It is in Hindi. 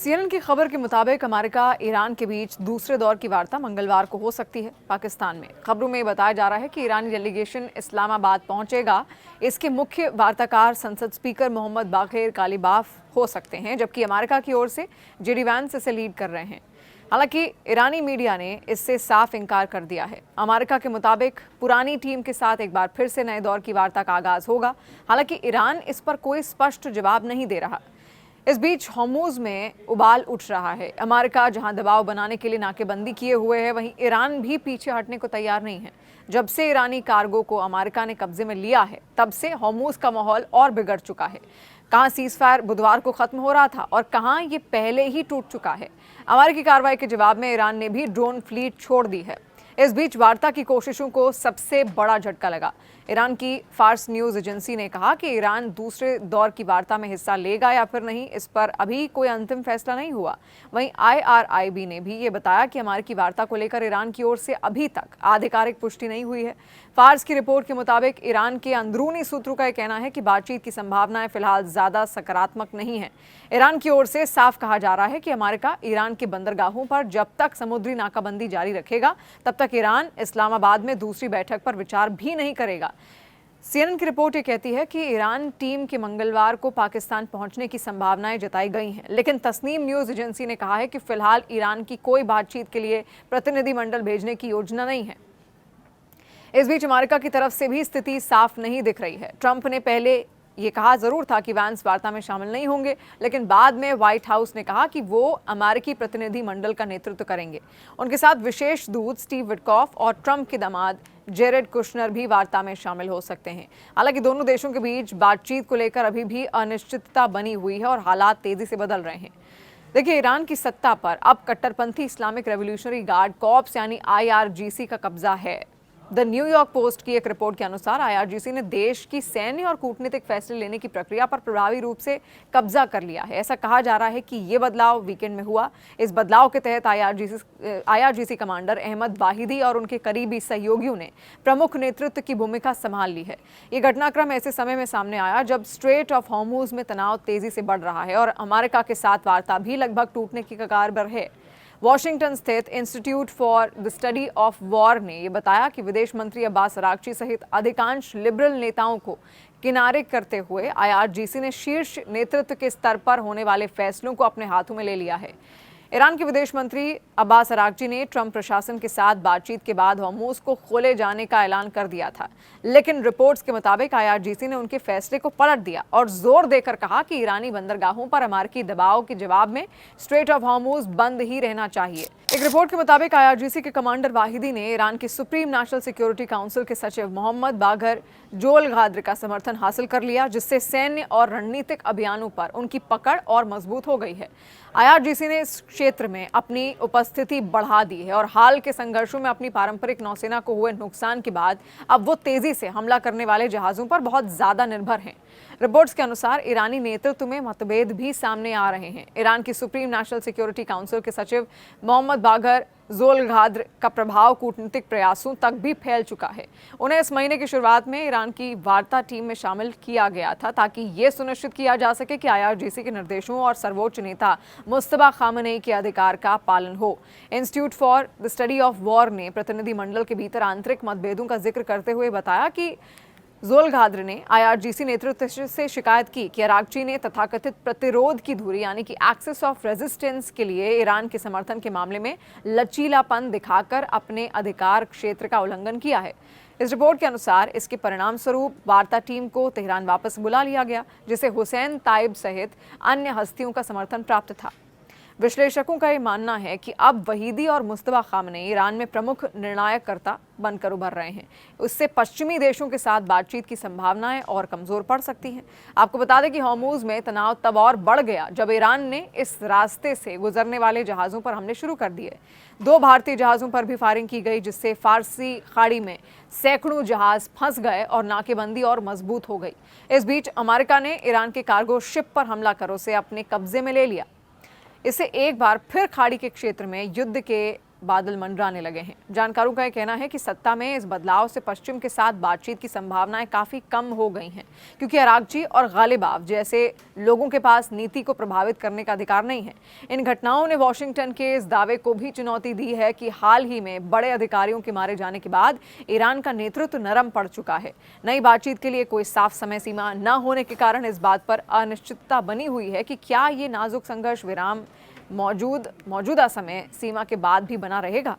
सीएनएन की खबर के मुताबिक अमेरिका ईरान के बीच दूसरे दौर की वार्ता मंगलवार को हो सकती है। पाकिस्तान में खबरों में बताया जा रहा है कि ईरानी डेलीगेशन इस्लामाबाद पहुंचेगा। इसके मुख्य वार्ताकार संसद स्पीकर मोहम्मद बाक़िर कालिबाफ हो सकते हैं, जबकि अमेरिका की ओर से जेडी वांस इसे लीड कर रहे हैं। हालांकि ईरानी मीडिया ने इससे साफ इनकार कर दिया है। अमेरिका के मुताबिक पुरानी टीम के साथ एक बार फिर से नए दौर की वार्ता का आगाज होगा। हालांकि ईरान इस पर कोई स्पष्ट जवाब नहीं दे रहा। इस बीच हॉर्मुज़ में उबाल उठ रहा है। अमेरिका जहां दबाव बनाने के लिए नाकेबंदी किए हुए है, वहीं ईरान भी पीछे हटने को तैयार नहीं है। जब से ईरानी कार्गो को अमेरिका ने कब्जे में लिया है, तब से हॉर्मुज़ का माहौल और बिगड़ चुका है। कहां सीज़फायर बुधवार को खत्म हो रहा था और कहां ये पहले ही टूट चुका है। अमेरिकी कार्रवाई के जवाब में ईरान ने भी ड्रोन फ्लीट छोड़ दी है। इस बीच वार्ता की कोशिशों को सबसे बड़ा झटका लगा। ईरान की फार्स न्यूज एजेंसी ने कहा कि ईरान दूसरे दौर की वार्ता में हिस्सा लेगा या फिर नहीं, इस पर अभी कोई अंतिम फैसला नहीं हुआ। वहीं IRIB ने भी ये बताया कि अमेरिकी वार्ता को लेकर ईरान की ओर से अभी तक आधिकारिक पुष्टि नहीं हुई है। फार्स की रिपोर्ट के मुताबिक ईरान के अंदरूनी सूत्रों का कहना है कि बातचीत की संभावनाएं फिलहाल ज्यादा सकारात्मक नहीं है। ईरान की ओर से साफ कहा जा रहा है कि अमेरिका ईरान के बंदरगाहों पर जब तक समुद्री नाकाबंदी जारी रखेगा, तब तक ईरान इस्लामाबाद में दूसरी बैठक पर विचार भी नहीं करेगा। सीएनएन की रिपोर्ट ये कहती है कि ईरान टीम के मंगलवार को पाकिस्तान पहुंचने की संभावनाएं जताई गई हैं, लेकिन तस्नीम न्यूज एजेंसी ने कहा है कि फिलहाल ईरान की कोई बातचीत के लिए प्रतिनिधिमंडल भेजने की योजना नहीं है। इस बीच अमेरिका की तरफ से भी स्थिति साफ नहीं दिख रही है। ट्रंप ने पहले ये कहा जरूर था कि वांस वार्ता में शामिल नहीं होंगे, लेकिन बाद में व्हाइट हाउस ने कहा कि वो अमेरिकी प्रतिनिधि मंडल का नेतृत्व करेंगे। उनके साथ विशेष दूत स्टीव विटकॉफ और ट्रंप के दामाद जेरेड कुशनर भी वार्ता में शामिल हो सकते हैं। हालांकि दोनों देशों के बीच बातचीत को लेकर अभी भी अनिश्चितता बनी हुई है और हालात तेजी से बदल रहे हैं। देखिए, ईरान की सत्ता पर अब कट्टरपंथी इस्लामिक रेवोल्यूशनरी गार्ड कॉर्प्स यानी IRGC का कब्जा है। द न्यूयॉर्क पोस्ट की एक रिपोर्ट के अनुसार IRGC ने देश की सैन्य और कूटनीतिक फैसले लेने की प्रक्रिया पर प्रभावी रूप से कब्जा कर लिया है। ऐसा कहा जा रहा है कि ये बदलाव वीकेंड में हुआ। इस बदलाव के तहत IRGC कमांडर अहमद वाहिदी और उनके करीबी सहयोगियों ने प्रमुख नेतृत्व की भूमिका संभाल ली है। ये घटनाक्रम ऐसे समय में सामने आया जब स्ट्रेट ऑफ हॉर्मुज़ में तनाव तेजी से बढ़ रहा है और अमेरिका के साथ वार्ता भी लगभग टूटने की कगार पर है। वॉशिंगटन स्थित institute for the study of war ने यह बताया कि विदेश मंत्री अब्बास अरागची सहित अधिकांश लिबरल नेताओं को किनारे करते हुए IRGC ने शीर्ष नेतृत्व के स्तर पर होने वाले फैसलों को अपने हाथों में ले लिया है। ईरान के विदेश मंत्री अब्बास अरागची ने ट्रंप प्रशासन के साथ बातचीत के बाद हॉर्मुज़ को खोले जाने का ऐलान कर दिया था, लेकिन रिपोर्ट्स के मुताबिक IRGC ने उनके फैसले को पलट दिया और जोर देकर कहा कि ईरानी बंदरगाहों पर अमेरिकी दबाव के जवाब में स्ट्रेट ऑफ हॉर्मुज़ बंद ही रहना चाहिए। एक रिपोर्ट के मुताबिक IRGC के कमांडर वाहिदी ने ईरान के सुप्रीम नेशनल सिक्योरिटी काउंसिल के सचिव मोहम्मद बागर जोलगाद्र का समर्थन हासिल कर लिया, जिससे सैन्य और रणनीतिक अभियानों पर उनकी पकड़ और मजबूत हो गई है। IRGC ने इस क्षेत्र में अपनी उपस्थिति बढ़ा दी है और हाल के संघर्षों में अपनी पारंपरिक नौसेना को हुए नुकसान के बाद अब वो तेजी से हमला करने वाले जहाजों पर बहुत ज्यादा निर्भर हैं। रिपोर्ट्स के अनुसार ईरानी नेतृत्व में मतभेद भी सामने आ रहे हैं। ईरान की सुप्रीम नेशनल सिक्योरिटी काउंसिल के सचिव मोहम्मद बागर जोलगाद्र का प्रभाव कूटनीतिक प्रयासों तक भी फैल चुका है। उन्हें इस महीने की शुरुआत में ईरान की वार्ता टीम में शामिल किया गया था, ताकि ये सुनिश्चित किया जा सके कि IRGC के निर्देशों और सर्वोच्च नेता मुस्तफा खामनेई के अधिकार का पालन हो। Institute for the study of war ने प्रतिनिधिमंडल के भीतर आंतरिक मतभेदों का जिक्र करते हुए बताया कि जोलगाद्र ने IRGC नेतृत्व से शिकायत की कि अरागची ने तथाकथित प्रतिरोध की धुरी यानी कि एक्सेस ऑफ रेजिस्टेंस के लिए ईरान के समर्थन के मामले में लचीलापन दिखाकर अपने अधिकार क्षेत्र का उल्लंघन किया है। इस रिपोर्ट के अनुसार इसके परिणाम स्वरूप वार्ता टीम को तेहरान वापस बुला लिया गया, जिसे हुसैन ताइब सहित अन्य हस्तियों का समर्थन प्राप्त था। विश्लेषकों का यह मानना है कि अब वहीदी और मुस्तफा खामनेई ईरान में प्रमुख निर्णायककर्ता बनकर उभर रहे हैं। उससे पश्चिमी देशों के साथ बातचीत की संभावनाएं और कमजोर पड़ सकती हैं। आपको बता दें कि हॉर्मुज़ में तनाव तब और बढ़ गया जब ईरान ने इस रास्ते से गुजरने वाले जहाज़ों पर हमले शुरू कर दिए। 2 भारतीय जहाज़ों पर भी फायरिंग की गई, जिससे फारसी खाड़ी में सैकड़ों जहाज फंस गए और नाकेबंदी और मजबूत हो गई। इस बीच अमेरिका ने ईरान के कार्गो शिप पर हमला कर उसे अपने कब्जे में ले लिया। इससे एक बार फिर खाड़ी के क्षेत्र में युद्ध के बादल मंडराने लगे हैं। जानकारों का यह कहना है कि सत्ता में इस बदलाव से पश्चिम के साथ बातचीत की संभावनाएं काफी कम हो गई हैं, क्योंकि अरागची और गालिबाफ जैसे लोगों के पास नीति को प्रभावित करने का अधिकार नहीं है। इन घटनाओं ने वॉशिंगटन के इस दावे को भी चुनौती दी है कि हाल ही में बड़े अधिकारियों के मारे जाने के बाद ईरान का नेतृत्व नरम पड़ चुका है। नई बातचीत के लिए कोई साफ समय सीमा न होने के कारण इस बात पर अनिश्चितता बनी हुई है कि क्या ये नाजुक संघर्ष विराम मौजूदा समय सीमा के बाद भी बना रहेगा।